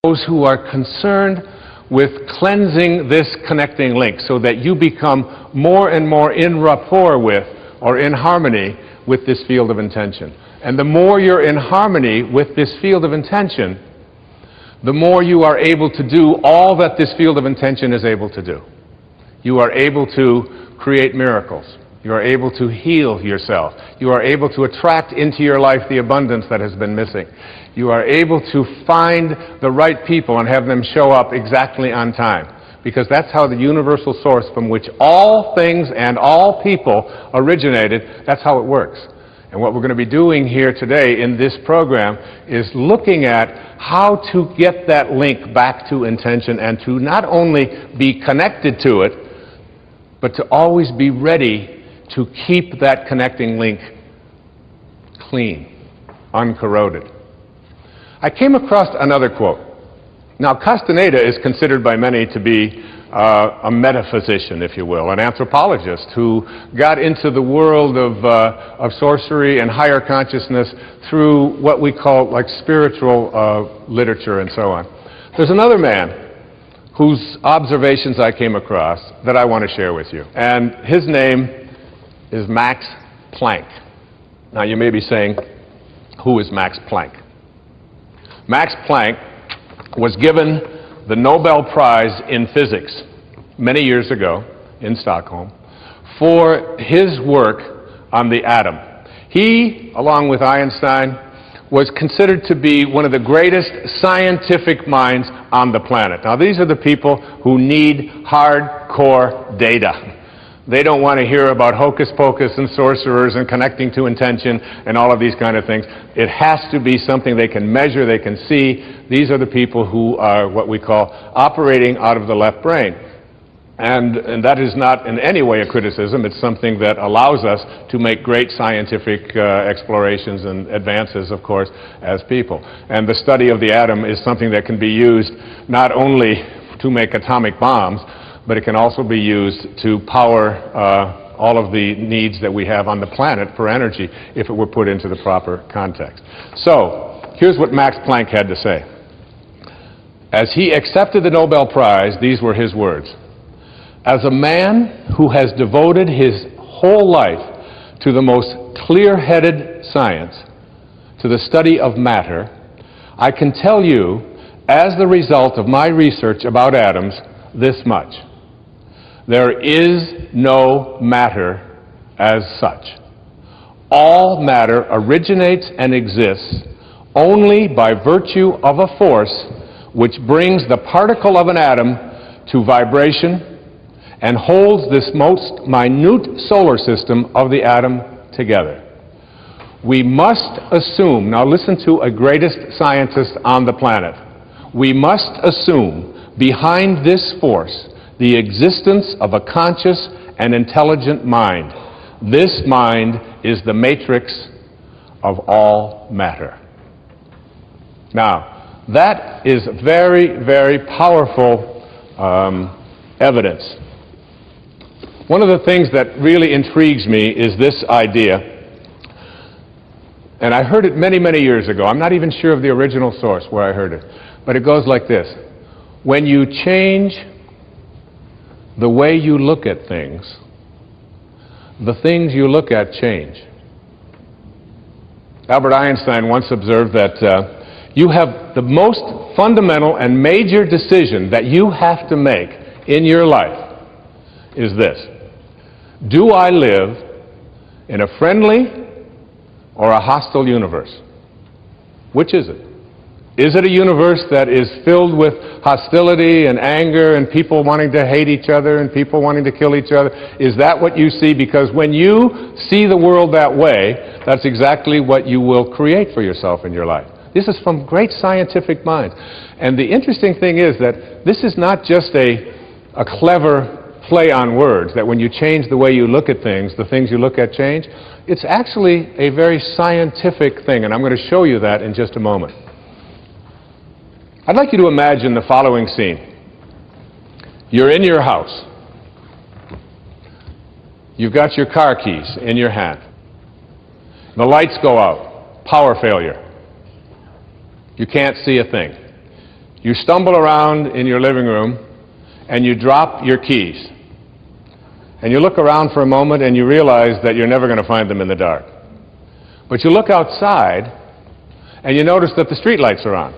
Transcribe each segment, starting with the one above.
those who are concerned with cleansing this connecting link so that you become more and more in rapport with or in harmony with this field of intention. And the more you're in harmony with this field of intention, the more you are able to do all that this field of intention is able to do. You are able to create miracles. You are able to heal yourself. You are able to attract into your life the abundance that has been missing. You are able to find the right people and have them show up exactly on time. Because that's how the universal source from which all things and all people originated, that's how it works. And what we're going to be doing here today in this program is looking at how to get that link back to intention and to not only be connected to it, but to always be ready to keep that connecting link clean, uncorroded. I came across another quote. Now, Castaneda is considered by many to be a metaphysician, if you will, an anthropologist who got into the world of sorcery and higher consciousness through what we call like spiritual literature and so on. There's another man whose observations I came across that I want to share with you. And his name is Max Planck. Now you may be saying, who is Max Planck? Max Planck was given the Nobel Prize in Physics many years ago in Stockholm for his work on the atom. He, along with Einstein, was considered to be one of the greatest scientific minds on the planet. Now, these are the people who need hardcore data. They don't want to hear about hocus pocus and sorcerers and connecting to intention and all of these kind of things. It has to be something they can measure, they can see. These are the people who are what we call operating out of the left brain. And that is not in any way a criticism. It's something that allows us to make great scientific explorations and advances, of course, as people. And the study of the atom is something that can be used not only to make atomic bombs, but it can also be used to power all of the needs that we have on the planet for energy if it were put into the proper context. So, here's what Max Planck had to say. As he accepted the Nobel Prize, these were his words. As a man who has devoted his whole life to the most clear-headed science, to the study of matter, I can tell you, as the result of my research about atoms, this much. There is no matter as such. All matter originates and exists only by virtue of a force which brings the particle of an atom to vibration and holds this most minute solar system of the atom together. We must assume, now listen to a greatest scientist on the planet, we must assume behind this force the existence of a conscious and intelligent mind. This mind is the matrix of all matter. Now, that is very, very powerful evidence. One of the things that really intrigues me is this idea, and I heard it many, many years ago. I'm not even sure of the original source where I heard it, but it goes like this. When you change the way you look at things, the things you look at change. Albert Einstein once observed that you have the most fundamental and major decision that you have to make in your life is this. Do I live in a friendly or a hostile universe? Which is it? Is it a universe that is filled with hostility and anger and people wanting to hate each other and people wanting to kill each other? Is that what you see? Because when you see the world that way, that's exactly what you will create for yourself in your life. This is from great scientific minds. And the interesting thing is that this is not just a clever play on words, that when you change the way you look at things, the things you look at change. It's actually a very scientific thing, and I'm going to show you that in just a moment. I'd like you to imagine the following scene. You're in your house. You've got your car keys in your hand. The lights go out. Power failure. You can't see a thing. You stumble around in your living room and you drop your keys. And you look around for a moment and you realize that you're never going to find them in the dark. But you look outside and you notice that the street lights are on.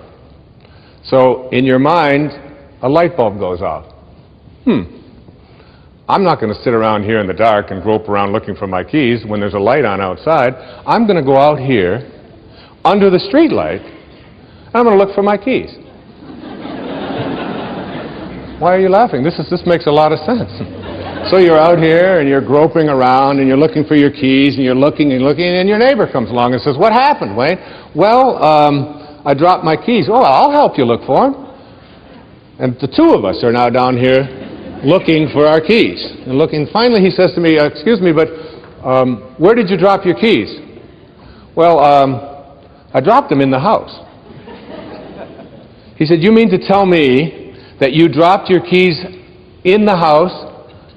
So in your mind, a light bulb goes off. I'm not going to sit around here in the dark and grope around looking for my keys when there's a light on outside. I'm going to go out here under the street light and I'm going to look for my keys. Why are you laughing? This makes a lot of sense. So you're out here and you're groping around and you're looking for your keys and you're looking and your neighbor comes along and says, "What happened, Wayne?" "Well, I dropped my keys." "Oh, I'll help you look for them." And the two of us are now down here looking for our keys. And looking. Finally he says to me, "Excuse me, but where did you drop your keys?" "Well, I dropped them in the house." He said, "You mean to tell me that you dropped your keys in the house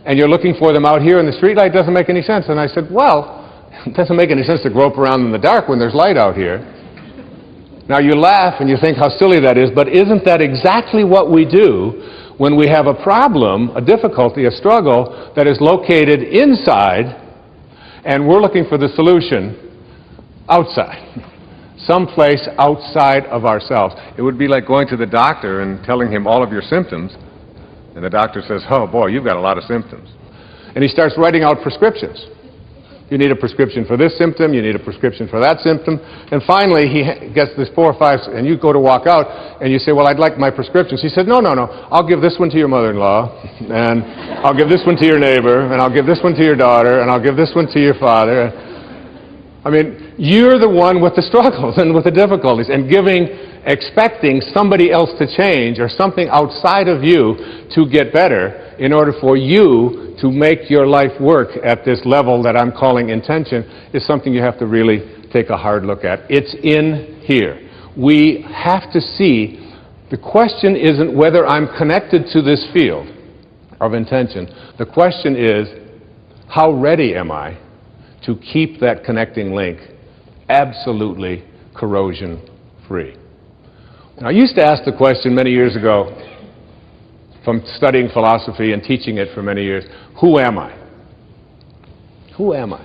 and you're looking for them out here in the streetlight? Doesn't make any sense." And I said, "Well, it doesn't make any sense to grope around in the dark when there's light out here." Now you laugh and you think how silly that is, but isn't that exactly what we do when we have a problem, a difficulty, a struggle that is located inside and we're looking for the solution outside, someplace outside of ourselves? It would be like going to the doctor and telling him all of your symptoms. And the doctor says, "Oh boy, you've got a lot of symptoms." And he starts writing out prescriptions. You need a prescription for this symptom, you need a prescription for that symptom. And finally he gets this 4 or 5, and you go to walk out and you say, "Well, I'd like my prescriptions." He said, No, I'll give this one to your mother-in-law, and I'll give this one to your neighbor, and I'll give this one to your daughter, and I'll give this one to your father. I mean, you're the one with the struggles and with the difficulties, and expecting somebody else to change or something outside of you to get better in order for you to make your life work at this level that I'm calling intention is something you have to really take a hard look at. It's in here. We have to see, the question isn't whether I'm connected to this field of intention. The question is, how ready am I to keep that connecting link absolutely corrosion-free? I used to ask the question many years ago, from studying philosophy and teaching it for many years, who am I? Who am I?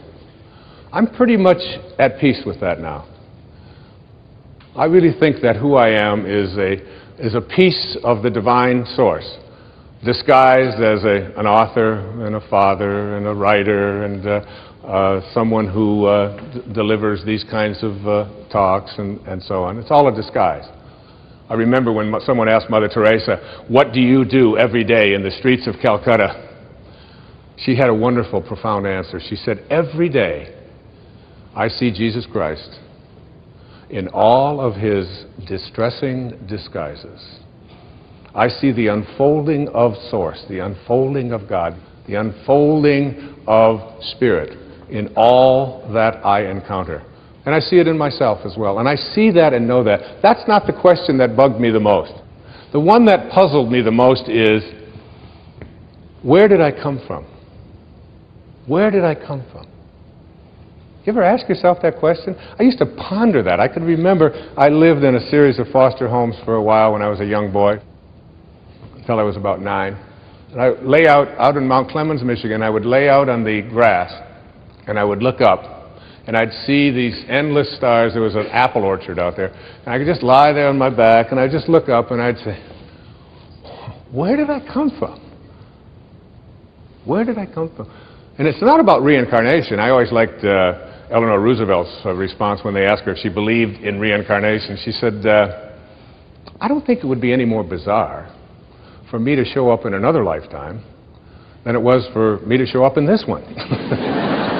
I'm pretty much at peace with that now. I really think that who I am is a piece of the divine source, disguised as an author and a father and a writer and someone who delivers these kinds of talks and so on. It's all a disguise. I remember when someone asked Mother Teresa, "What do you do every day in the streets of Calcutta?" She had a wonderful, profound answer. She said, "Every day I see Jesus Christ in all of his distressing disguises. I see the unfolding of Source, the unfolding of God, the unfolding of Spirit in all that I encounter." And I see it in myself as well. And I see that and know that. That's not the question that bugged me the most. The one that puzzled me the most is, where did I come from? Where did I come from? You ever ask yourself that question? I used to ponder that. I could remember I lived in a series of foster homes for a while when I was a young boy, until I was about 9. And I lay out in Mount Clemens, Michigan. I would lay out on the grass and I would look up. And I'd see these endless stars. There was an apple orchard out there. And I could just lie there on my back, and I'd just look up, and I'd say, where did I come from? Where did I come from? And it's not about reincarnation. I always liked Eleanor Roosevelt's response when they asked her if she believed in reincarnation. She said, "I don't think it would be any more bizarre for me to show up in another lifetime than it was for me to show up in this one."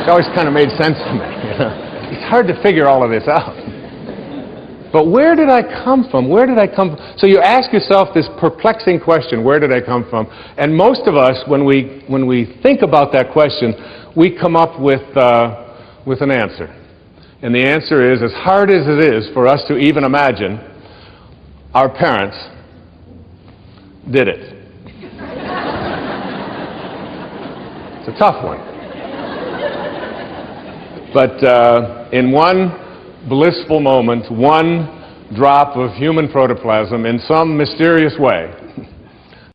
It always kind of made sense to me. You know? It's hard to figure all of this out. But where did I come from? Where did I come from? So you ask yourself this perplexing question, where did I come from? And most of us, when we think about that question, we come up with an answer. And the answer is, as hard as it is for us to even imagine, our parents did it. It's a tough one. But in one blissful moment, one drop of human protoplasm in some mysterious way